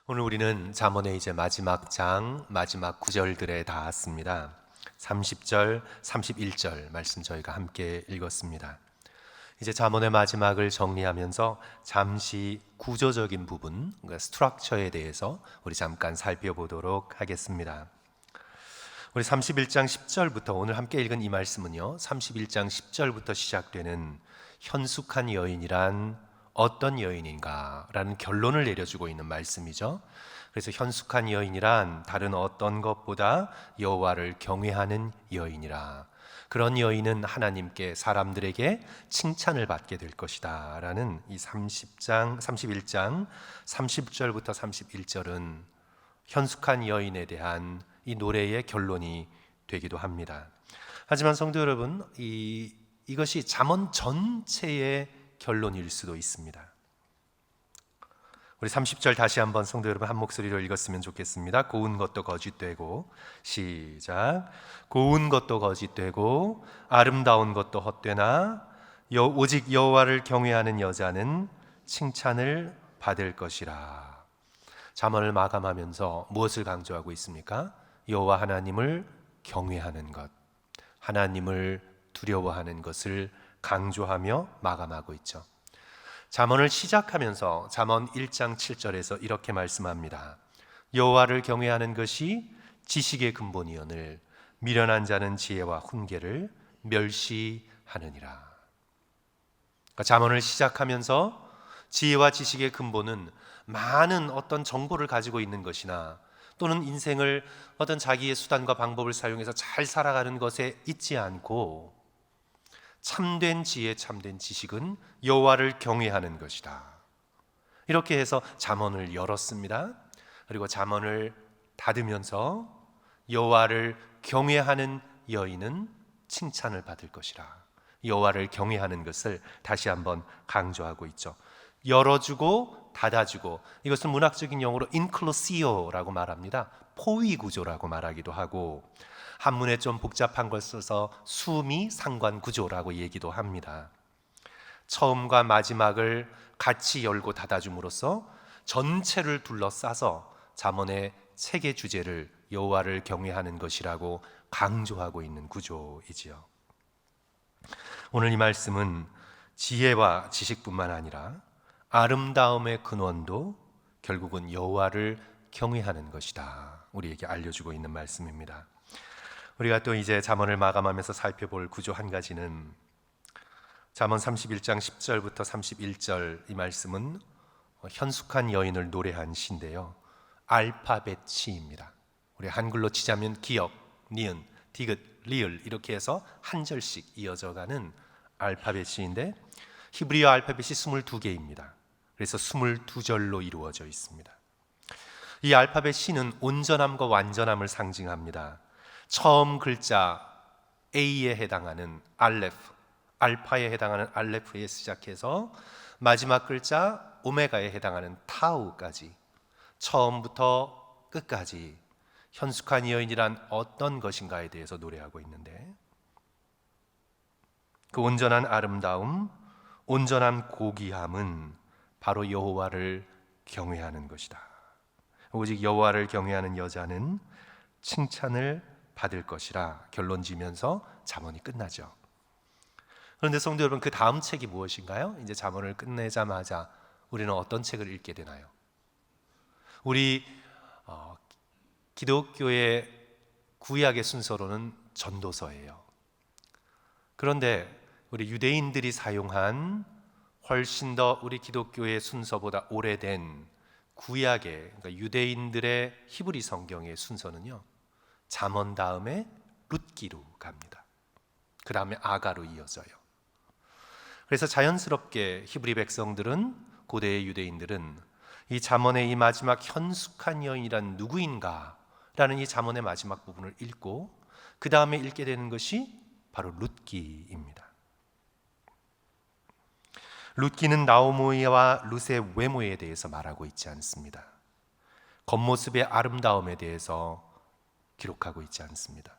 오늘 우리는 잠언의 이제 마지막 장, 마지막 구절들에 닿았습니다. 30절, 31절 말씀 저희가 함께 읽었습니다. 이제 잠언의 마지막을 정리하면서 잠시 구조적인 부분, 그러니까 스트럭처에 대해서 우리 잠깐 살펴보도록 하겠습니다. 우리 31장 10절부터 오늘 함께 읽은 이 말씀은요, 31장 10절부터 시작되는 현숙한 여인이란 어떤 여인인가 라는 결론을 내려주고 있는 말씀이죠. 그래서 현숙한 여인이란 다른 어떤 것보다 여호와를 경외하는 여인이라, 그런 여인은 하나님께 사람들에게 칭찬을 받게 될 것이다 라는 이 31장 30절부터 31절은 현숙한 여인에 대한 이 노래의 결론이 되기도 합니다. 하지만 성도 여러분, 이것이 잠언 전체의 결론일 수도 있습니다. 우리 30절 다시 한번 성도 여러분 한 목소리로 읽었으면 좋겠습니다. 고운 것도 거짓되고, 시작. 고운 것도 거짓되고 아름다운 것도 헛되나 오직 여호와를 경외하는 여자는 칭찬을 받을 것이라. 잠언을 마감하면서 무엇을 강조하고 있습니까? 여호와 하나님을 경외하는 것, 하나님을 두려워하는 것을 강조하며 마감하고 있죠. 잠언을 시작하면서 잠언 1장 7절에서 이렇게 말씀합니다. 여호와를 경외하는 것이 지식의 근본이오늘 미련한 자는 지혜와 훈계를 멸시하느니라. 그러니까 잠언을 시작하면서 지혜와 지식의 근본은 많은 어떤 정보를 가지고 있는 것이나 또는 인생을 어떤 자기의 수단과 방법을 사용해서 잘 살아가는 것에 있지 않고, 참된 지혜, 참된 지식은 여호와를 경외하는 것이다. 이렇게 해서 잠언을 열었습니다. 그리고 잠언을 닫으면서 여호와를 경외하는 여인은 칭찬을 받을 것이라. 여호와를 경외하는 것을 다시 한번 강조하고 있죠. 열어주고 닫아주고, 이것은 문학적인 용어로 인클루시오라고 말합니다. 포위 구조라고 말하기도 하고, 한문에 좀 복잡한 걸 써서 수미 상관 구조라고 얘기도 합니다. 처음과 마지막을 같이 열고 닫아줌으로써 전체를 둘러싸서 잠언의 책의 주제를 여호와를 경외하는 것이라고 강조하고 있는 구조이지요. 오늘 이 말씀은 지혜와 지식뿐만 아니라 아름다움의 근원도 결국은 여호와를 경외하는 것이다, 우리에게 알려주고 있는 말씀입니다. 우리가 또 이제 잠언을 마감하면서 살펴볼 구조 한 가지는 잠언 31장 10절부터 31절 이 말씀은 현숙한 여인을 노래한 시인데요, 알파벳 시입니다. 우리 한글로 치자면 기역, 니은, 디귿, 리을 이렇게 해서 한 절씩 이어져가는 알파벳 시인데, 히브리어 알파벳이 22개입니다. 그래서 22절로 이루어져 있습니다. 이 알파벳 시는 온전함과 완전함을 상징합니다. 처음 글자 A에 해당하는 알레프, 알파에 해당하는 알레프에 시작해서 마지막 글자 오메가에 해당하는 타우까지 처음부터 끝까지 현숙한 여인이란 어떤 것인가에 대해서 노래하고 있는데, 그 온전한 아름다움, 온전한 고귀함은 바로 여호와를 경외하는 것이다. 오직 여호와를 경외하는 여자는 칭찬을 받을 것이라 결론 지면서 잠언이 끝나죠. 그런데 성도 여러분, 그 다음 책이 무엇인가요? 이제 잠언을 끝내자마자 우리는 어떤 책을 읽게 되나요? 우리 기독교의 구약의 순서로는 전도서예요. 그런데 우리 유대인들이 사용한 훨씬 더 우리 기독교의 순서보다 오래된 구약의, 그러니까 유대인들의 히브리 성경의 순서는요, 잠언 다음에 룻기로 갑니다. 그 다음에 아가로 이어져요. 그래서 자연스럽게 히브리 백성들은, 고대의 유대인들은 이 잠언의 이 마지막 현숙한 여인이란 누구인가 라는 이 잠언의 마지막 부분을 읽고 그 다음에 읽게 되는 것이 바로 룻기입니다. 룻기는 나오미와 룻의 외모에 대해서 말하고 있지 않습니다. 겉모습의 아름다움에 대해서 기록하고 있지 않습니다.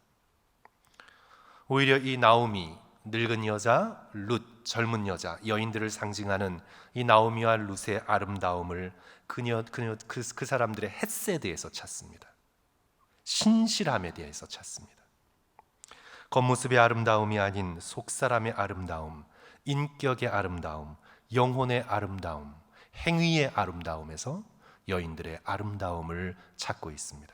오히려 이 나오미, 늙은 여자, 룻, 젊은 여자, 여인들을 상징하는 이 나오미와 룻의 아름다움을 그 사람들의 헷세드에서 찾습니다. 신실함에 대해서 찾습니다. 겉모습의 아름다움이 아닌 속사람의 아름다움, 인격의 아름다움, 영혼의 아름다움, 행위의 아름다움에서 여인들의 아름다움을 찾고 있습니다.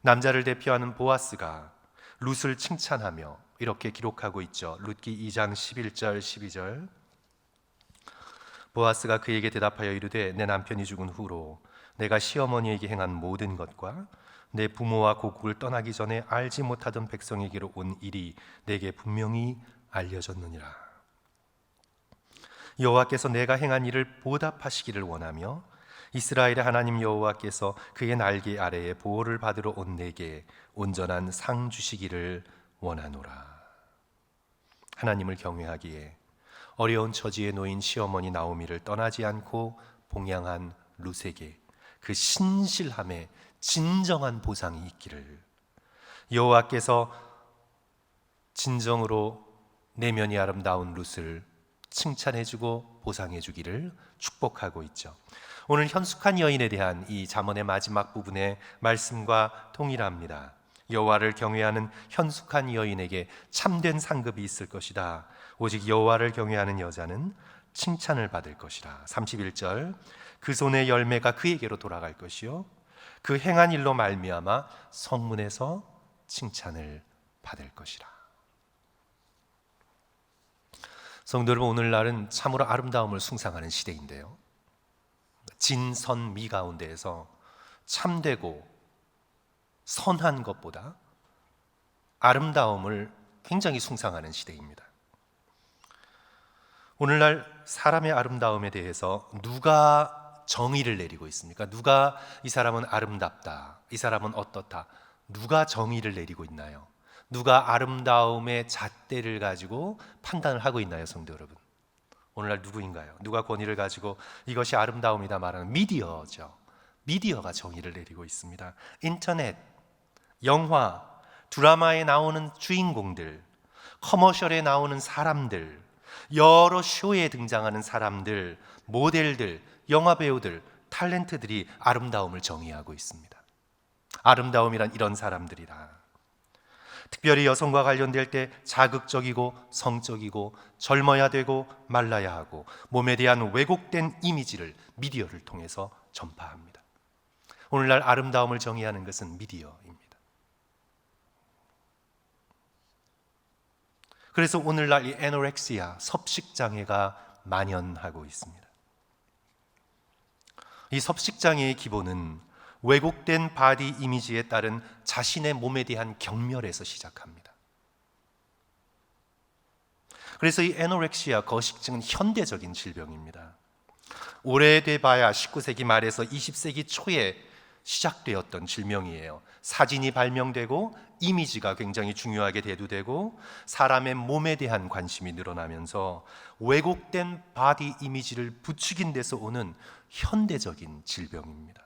남자를 대표하는 보아스가 룻을 칭찬하며 이렇게 기록하고 있죠. 룻기 2장 11절 12절. 보아스가 그에게 대답하여 이르되 내 남편이 죽은 후로 내가 시어머니에게 행한 모든 것과 내 부모와 고국을 떠나기 전에 알지 못하던 백성에게로 온 일이 내게 분명히 알려졌느니라. 여호와께서 내가 행한 일을 보답하시기를 원하며 이스라엘의 하나님 여호와께서 그의 날개 아래에 보호를 받으러 온 내게 온전한 상 주시기를 원하노라. 하나님을 경외하기에 어려운 처지에 놓인 시어머니 나오미를 떠나지 않고 봉양한 룻에게 그 신실함에 진정한 보상이 있기를, 여호와께서 진정으로 내면이 아름다운 룻을 칭찬해주고 보상해주기를 축복하고 있죠. 오늘 현숙한 여인에 대한 이 잠언의 마지막 부분의 말씀과 동일합니다. 여호와를 경외하는 현숙한 여인에게 참된 상급이 있을 것이다. 오직 여호와를 경외하는 여자는 칭찬을 받을 것이라. 31절, 그 손의 열매가 그에게로 돌아갈 것이요 그 행한 일로 말미암아 성문에서 칭찬을 받을 것이라. 성도 여러분, 오늘날은 참으로 아름다움을 숭상하는 시대인데요, 진선미 가운데에서 참되고 선한 것보다 아름다움을 굉장히 숭상하는 시대입니다. 오늘날 사람의 아름다움에 대해서 누가 정의를 내리고 있습니까? 누가 이 사람은 아름답다, 이 사람은 어떻다, 누가 정의를 내리고 있나요? 누가 아름다움의 잣대를 가지고 판단을 하고 있나요, 성도 여러분? 오늘날 누구인가요? 누가 권위를 가지고 이것이 아름다움이다 말하는 미디어죠. 미디어가 정의를 내리고 있습니다. 인터넷, 영화, 드라마에 나오는 주인공들, 커머셜에 나오는 사람들, 여러 쇼에 등장하는 사람들, 모델들, 영화배우들, 탤런트들이 아름다움을 정의하고 있습니다. 아름다움이란 이런 사람들이다. 특별히 여성과 관련될 때 자극적이고 성적이고 젊어야 되고 말라야 하고 몸에 대한 왜곡된 이미지를 미디어를 통해서 전파합니다. 오늘날 아름다움을 정의하는 것은 미디어입니다. 그래서 오늘날 이 애노렉시아, 섭식장애가 만연하고 있습니다. 이 섭식장애의 기본은 왜곡된 바디 이미지에 따른 자신의 몸에 대한 경멸에서 시작합니다. 그래서 이 애노렉시아, 거식증은 현대적인 질병입니다. 오래돼봐야 19세기 말에서 20세기 초에 시작되었던 질병이에요. 사진이 발명되고 이미지가 굉장히 중요하게 대두되고 사람의 몸에 대한 관심이 늘어나면서 왜곡된 바디 이미지를 부추긴 데서 오는 현대적인 질병입니다.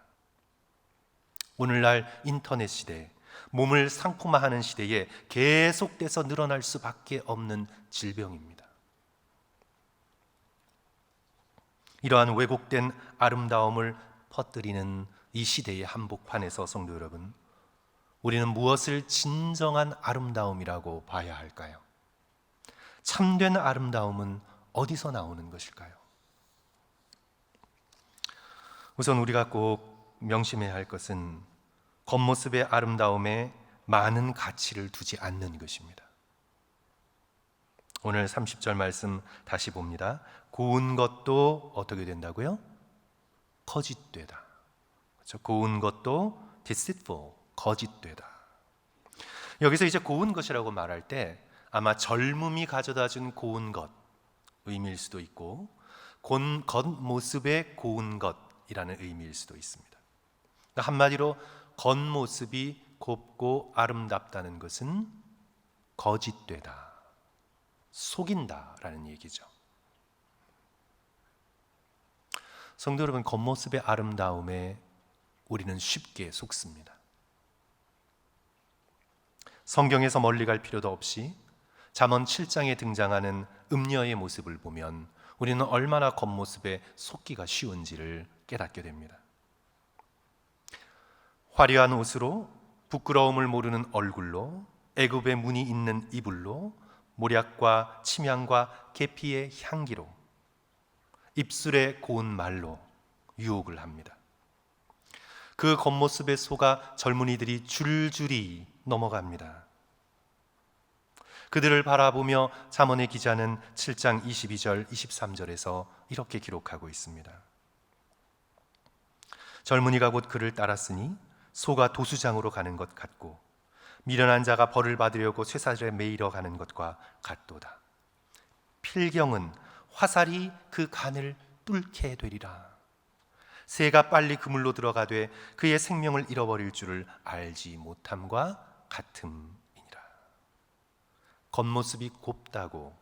오늘날 인터넷 시대, 몸을 상품화하는 시대에 계속돼서 늘어날 수밖에 없는 질병입니다. 이러한 왜곡된 아름다움을 퍼뜨리는 이 시대의 한복판에서 성도 여러분, 우리는 무엇을 진정한 아름다움이라고 봐야 할까요? 참된 아름다움은 어디서 나오는 것일까요? 우선 우리가 꼭 명심해야 할 것은 겉모습의 아름다움에 많은 가치를 두지 않는 것입니다. 오늘 30절 말씀 다시 봅니다. 고운 것도 어떻게 된다고요? 거짓되다. 그렇죠? 고운 것도 deceitful, 거짓되다. 여기서 이제 고운 것이라고 말할 때 아마 젊음이 가져다 준 고운 것 의미일 수도 있고 겉모습의 고운 것이라는 의미일 수도 있습니다. 한마디로 겉모습이 곱고 아름답다는 것은 거짓되다, 속인다라는 얘기죠. 성도 여러분, 겉모습의 아름다움에 우리는 쉽게 속습니다. 성경에서 멀리 갈 필요도 없이 잠언 7장에 등장하는 음녀의 모습을 보면 우리는 얼마나 겉모습에 속기가 쉬운지를 깨닫게 됩니다. 화려한 옷으로, 부끄러움을 모르는 얼굴로, 애굽의 무늬 있는 이불로, 모략과 침향과 계피의 향기로, 입술의 고운 말로 유혹을 합니다. 그 겉모습에 속아 젊은이들이 줄줄이 넘어갑니다. 그들을 바라보며 잠언의 기자는 7장 22절, 23절에서 이렇게 기록하고 있습니다. 젊은이가 곧 그를 따랐으니 소가 도수장으로 가는 것 같고 미련한 자가 벌을 받으려고 쇠사슬에 매이러 가는 것과 같도다. 필경은 화살이 그 간을 뚫게 되리라. 새가 빨리 그물로 들어가되 그의 생명을 잃어버릴 줄을 알지 못함과 같음이니라. 겉모습이 곱다고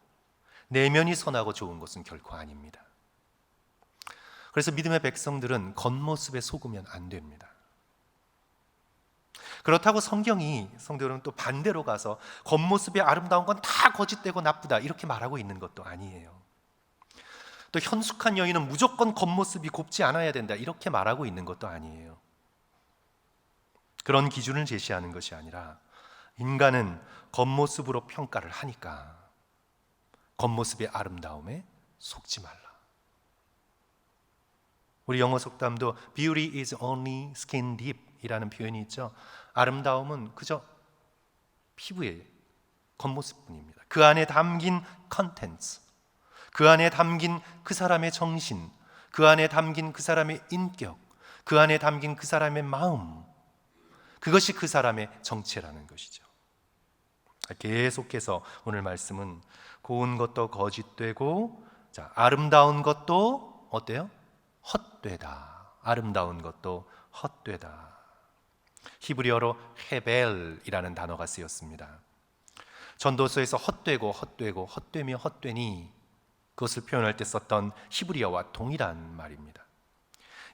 내면이 선하고 좋은 것은 결코 아닙니다. 그래서 믿음의 백성들은 겉모습에 속으면 안 됩니다. 그렇다고 성경이, 성도 여러분, 또 반대로 가서 겉모습이 아름다운 건 다 거짓되고 나쁘다 이렇게 말하고 있는 것도 아니에요. 또 현숙한 여인은 무조건 겉모습이 곱지 않아야 된다 이렇게 말하고 있는 것도 아니에요. 그런 기준을 제시하는 것이 아니라 인간은 겉모습으로 평가를 하니까 겉모습의 아름다움에 속지 말라. 우리 영어 속담도 Beauty is only skin deep 이라는 표현이 있죠. 아름다움은 그저 피부의 겉모습뿐입니다. 그 안에 담긴 컨텐츠, 그 안에 담긴 그 사람의 정신, 그 안에 담긴 그 사람의 인격, 그 안에 담긴 그 사람의 마음, 그것이 그 사람의 정체라는 것이죠. 계속해서 오늘 말씀은 고운 것도 거짓되고, 아름다운 것도 어때요? 헛되다. 아름다운 것도 헛되다. 히브리어로 헤벨이라는 단어가 쓰였습니다. 전도서에서 헛되고 헛되고 헛되며 헛되니 그것을 표현할 때 썼던 히브리어와 동일한 말입니다.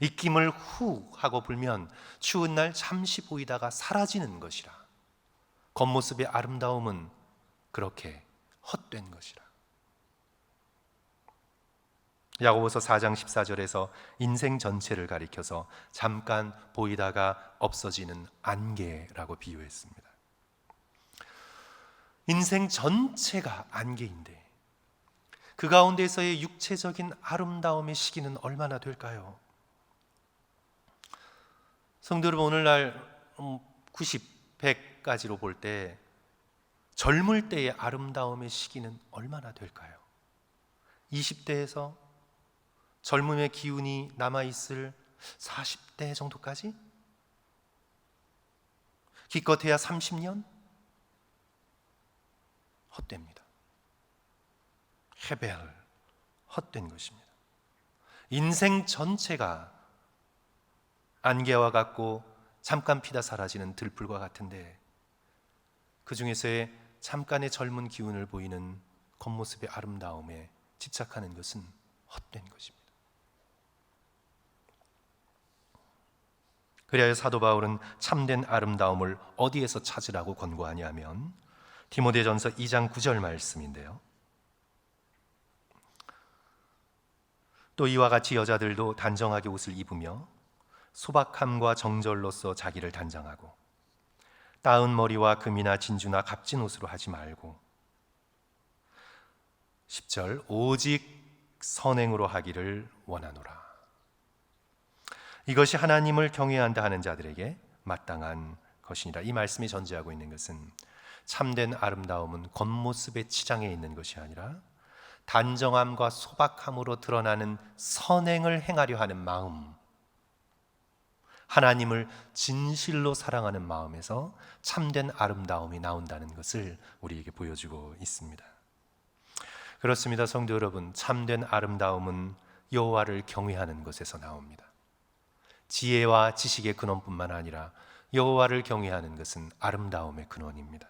입김을 후 하고 불면 추운 날 잠시 보이다가 사라지는 것이라. 겉모습의 아름다움은 그렇게 헛된 것이라. 야고보서 4장 14절에서 인생 전체를 가리켜서 잠깐 보이다가 없어지는 안개라고 비유했습니다. 인생 전체가 안개인데 그 가운데서의 육체적인 아름다움의 시기는 얼마나 될까요? 성도 여러분, 오늘날 90, 100까지로 볼 때 젊을 때의 아름다움의 시기는 얼마나 될까요? 20대에서 젊음의 기운이 남아있을 40대 정도까지? 기껏해야 30년? 헛됩니다. 헤벨, 헛된 것입니다. 인생 전체가 안개와 같고 잠깐 피다 사라지는 들불과 같은데 그 중에서의 잠깐의 젊은 기운을 보이는 겉모습의 아름다움에 집착하는 것은 헛된 것입니다. 그래야 사도 바울은 참된 아름다움을 어디에서 찾으라고 권고하냐면 디모데전서 2장 9절 말씀인데요. 또 이와 같이 여자들도 단정하게 옷을 입으며 소박함과 정절로서 자기를 단정하고 따은 머리와 금이나 진주나 값진 옷으로 하지 말고 10절 오직 선행으로 하기를 원하노라. 이것이 하나님을 경외한다 하는 자들에게 마땅한 것이니라. 이 말씀이 전제하고 있는 것은 참된 아름다움은 겉모습의 치장에 있는 것이 아니라 단정함과 소박함으로 드러나는 선행을 행하려 하는 마음, 하나님을 진실로 사랑하는 마음에서 참된 아름다움이 나온다는 것을 우리에게 보여주고 있습니다. 그렇습니다. 성도 여러분, 참된 아름다움은 여호와를 경외하는 것에서 나옵니다. 지혜와 지식의 근원뿐만 아니라 여호와를 경외하는 것은 아름다움의 근원입니다.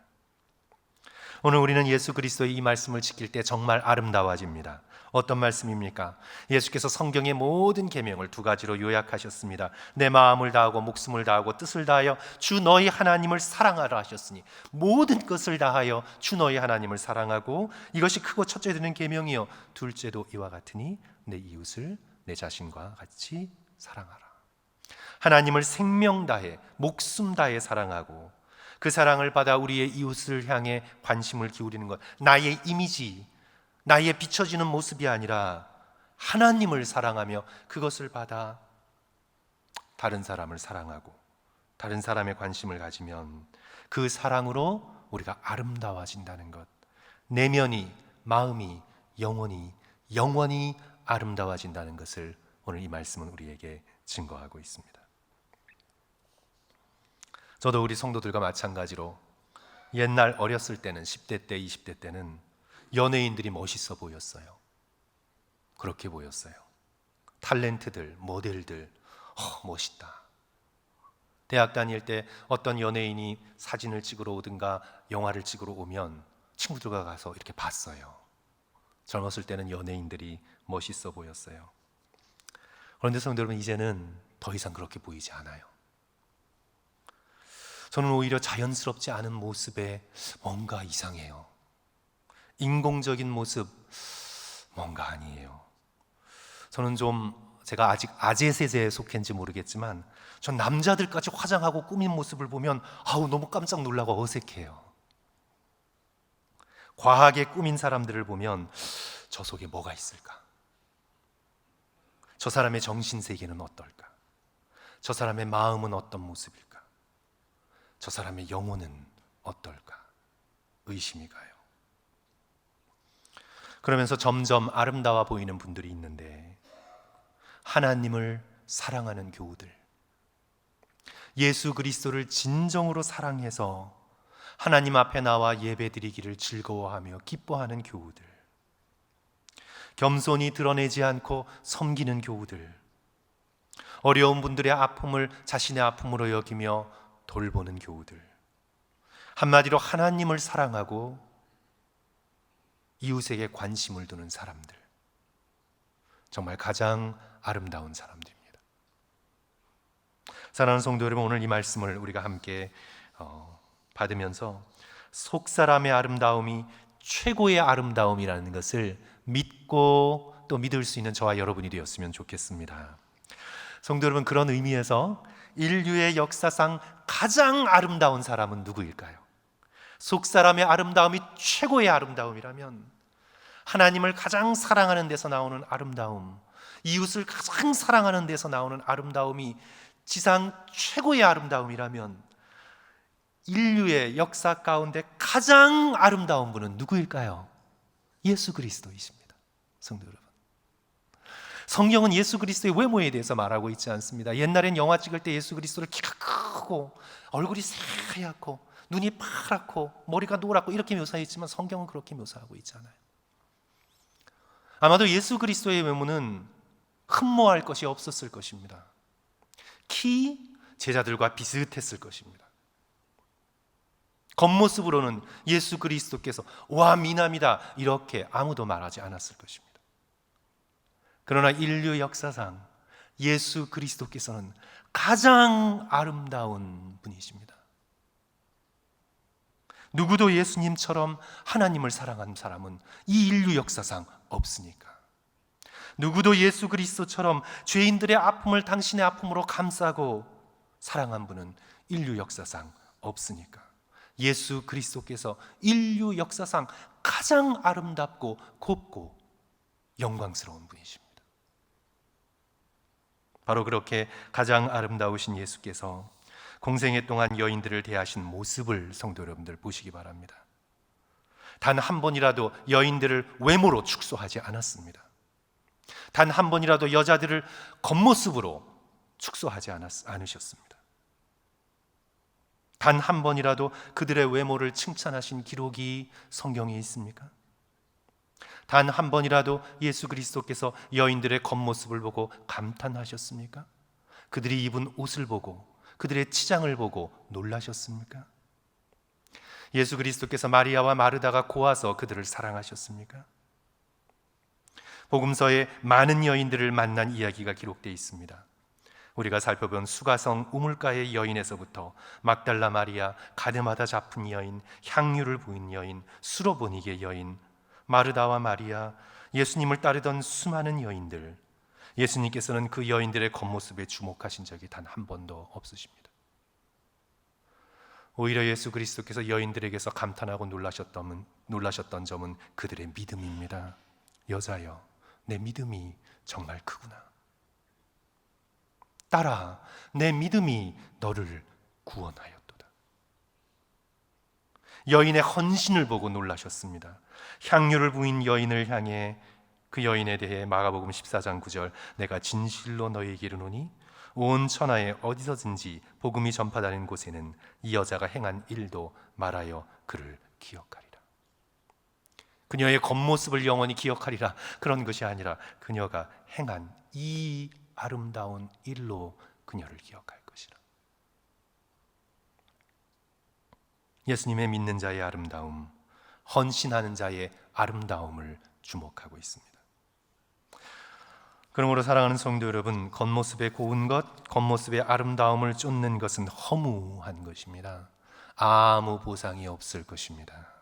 오늘 우리는 예수 그리스도의 이 말씀을 지킬 때 정말 아름다워집니다. 어떤 말씀입니까? 예수께서 성경의 모든 계명을 두 가지로 요약하셨습니다. 내 마음을 다하고 목숨을 다하고 뜻을 다하여 주 너희 하나님을 사랑하라 하셨으니 모든 것을 다하여 주 너희 하나님을 사랑하고 이것이 크고 첫째 되는 계명이요 둘째도 이와 같으니 내 이웃을 내 자신과 같이 사랑하라. 하나님을 생명 다해 목숨 다해 사랑하고 그 사랑을 받아 우리의 이웃을 향해 관심을 기울이는 것, 나의 이미지, 나의 비춰지는 모습이 아니라 하나님을 사랑하며 그것을 받아 다른 사람을 사랑하고 다른 사람의 관심을 가지면 그 사랑으로 우리가 아름다워진다는 것, 내면이, 마음이, 영원히 아름다워진다는 것을 오늘 이 말씀은 우리에게 증거하고 있습니다. 저도 우리 성도들과 마찬가지로 옛날 어렸을 때는 10대 때, 20대 때는 연예인들이 멋있어 보였어요. 그렇게 보였어요. 탤런트들, 모델들, 멋있다. 대학 다닐 때 어떤 연예인이 사진을 찍으러 오든가 영화를 찍으러 오면 친구들과 가서 이렇게 봤어요. 젊었을 때는 연예인들이 멋있어 보였어요. 그런데 성도 여러분, 이제는 더 이상 그렇게 보이지 않아요. 저는 오히려 자연스럽지 않은 모습에 뭔가 이상해요. 인공적인 모습 뭔가 아니에요. 저는 제가 아직 아재 세대에 속했는지 모르겠지만 전 남자들까지 화장하고 꾸민 모습을 보면 너무 깜짝 놀라고 어색해요. 과하게 꾸민 사람들을 보면 저 속에 뭐가 있을까? 저 사람의 정신세계는 어떨까? 저 사람의 마음은 어떤 모습일까? 저 사람의 영혼은 어떨까? 의심이 가요. 그러면서 점점 아름다워 보이는 분들이 있는데 하나님을 사랑하는 교우들, 예수 그리스도를 진정으로 사랑해서 하나님 앞에 나와 예배드리기를 즐거워하며 기뻐하는 교우들, 겸손히 드러내지 않고 섬기는 교우들, 어려운 분들의 아픔을 자신의 아픔으로 여기며 돌보는 교우들, 한마디로 하나님을 사랑하고 이웃에게 관심을 두는 사람들, 정말 가장 아름다운 사람들입니다. 사랑하는 성도 여러분, 오늘 이 말씀을 우리가 함께 받으면서 속사람의 아름다움이 최고의 아름다움이라는 것을 믿고 또 믿을 수 있는 저와 여러분이 되었으면 좋겠습니다. 성도 여러분, 그런 의미에서 인류의 역사상 가장 아름다운 사람은 누구일까요? 속사람의 아름다움이 최고의 아름다움이라면 하나님을 가장 사랑하는 데서 나오는 아름다움, 이웃을 가장 사랑하는 데서 나오는 아름다움이 지상 최고의 아름다움이라면 인류의 역사 가운데 가장 아름다운 분은 누구일까요? 예수 그리스도이십니다. 성도 여러분, 성경은 예수 그리스도의 외모에 대해서 말하고 있지 않습니다. 옛날엔 영화 찍을 때 예수 그리스도를 키가 크고 얼굴이 새하얗고 눈이 파랗고 머리가 노랗고 이렇게 묘사했지만 성경은 그렇게 묘사하고 있잖아요. 아마도 예수 그리스도의 외모는 흠모할 것이 없었을 것입니다. 키 제자들과 비슷했을 것입니다. 겉모습으로는 예수 그리스도께서 와 미남이다 이렇게 아무도 말하지 않았을 것입니다. 그러나 인류 역사상 예수 그리스도께서는 가장 아름다운 분이십니다. 누구도 예수님처럼 하나님을 사랑한 사람은 이 인류 역사상 없으니까. 누구도 예수 그리스도처럼 죄인들의 아픔을 당신의 아픔으로 감싸고 사랑한 분은 인류 역사상 없으니까. 예수 그리스도께서 인류 역사상 가장 아름답고 곱고 영광스러운 분이십니다. 바로 그렇게 가장 아름다우신 예수께서 공생애 동안 여인들을 대하신 모습을 성도 여러분들 보시기 바랍니다. 단 한 번이라도 여인들을 외모로 축소하지 않았습니다. 단 한 번이라도 여자들을 겉모습으로 축소하지 않으셨습니다. 단 한 번이라도 그들의 외모를 칭찬하신 기록이 성경에 있습니까? 단 한 번이라도 예수 그리스도께서 여인들의 겉모습을 보고 감탄하셨습니까? 그들이 입은 옷을 보고 그들의 치장을 보고 놀라셨습니까? 예수 그리스도께서 마리아와 마르다가 고아서 그들을 사랑하셨습니까? 복음서에 많은 여인들을 만난 이야기가 기록되어 있습니다. 우리가 살펴본 수가성 우물가의 여인에서부터 막달라 마리아, 가늠하다 잡힌 여인, 향유를 부은 여인, 수로보니게 여인, 마르다와 마리아, 예수님을 따르던 수많은 여인들, 예수님께서는 그 여인들의 겉모습에 주목하신 적이 단 한 번도 없으십니다. 오히려 예수 그리스도께서 여인들에게서 감탄하고 놀라셨던 점은 그들의 믿음입니다. 여자여, 내 믿음이 정말 크구나. 딸아, 내 믿음이 너를 구원하였도다. 여인의 헌신을 보고 놀라셨습니다. 향유를 부인 여인을 향해 그 여인에 대해 마가복음 14장 9절, 내가 진실로 너희에게 이르노니 온 천하에 어디서든지 복음이 전파되는 곳에는 이 여자가 행한 일도 말하여 그를 기억하리라. 그녀의 겉모습을 영원히 기억하리라. 그런 것이 아니라 그녀가 행한 이 아름다운 일로 그녀를 기억할 것이라. 예수님의 믿는 자의 아름다움, 헌신하는 자의 아름다움을 주목하고 있습니다. 그러므로 사랑하는 성도 여러분, 겉모습의 고운 것, 겉모습의 아름다움을 쫓는 것은 허무한 것입니다. 아무 보상이 없을 것입니다.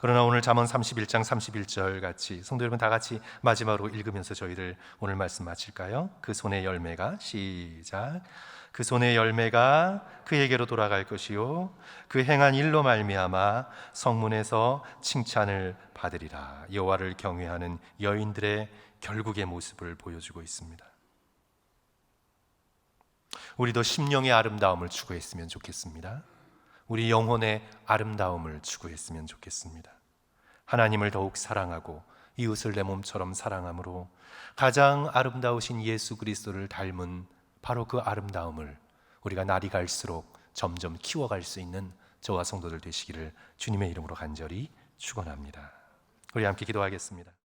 그러나 오늘 잠언 31장 31절 같이 성도 여러분 다 같이 마지막으로 읽으면서 저희들 오늘 말씀 마칠까요? 그 손의 열매가, 시작. 그 손의 열매가 그에게로 돌아갈 것이요 그 행한 일로 말미암아 성문에서 칭찬을 받으리라. 여호와를 경외하는 여인들의 결국의 모습을 보여주고 있습니다. 우리도 심령의 아름다움을 추구했으면 좋겠습니다. 우리 영혼의 아름다움을 추구했으면 좋겠습니다. 하나님을 더욱 사랑하고 이웃을 내 몸처럼 사랑함으로 가장 아름다우신 예수 그리스도를 닮은 바로 그 아름다움을 우리가 날이 갈수록 점점 키워갈 수 있는 저와 성도들 되시기를 주님의 이름으로 간절히 축원합니다. 우리 함께 기도하겠습니다.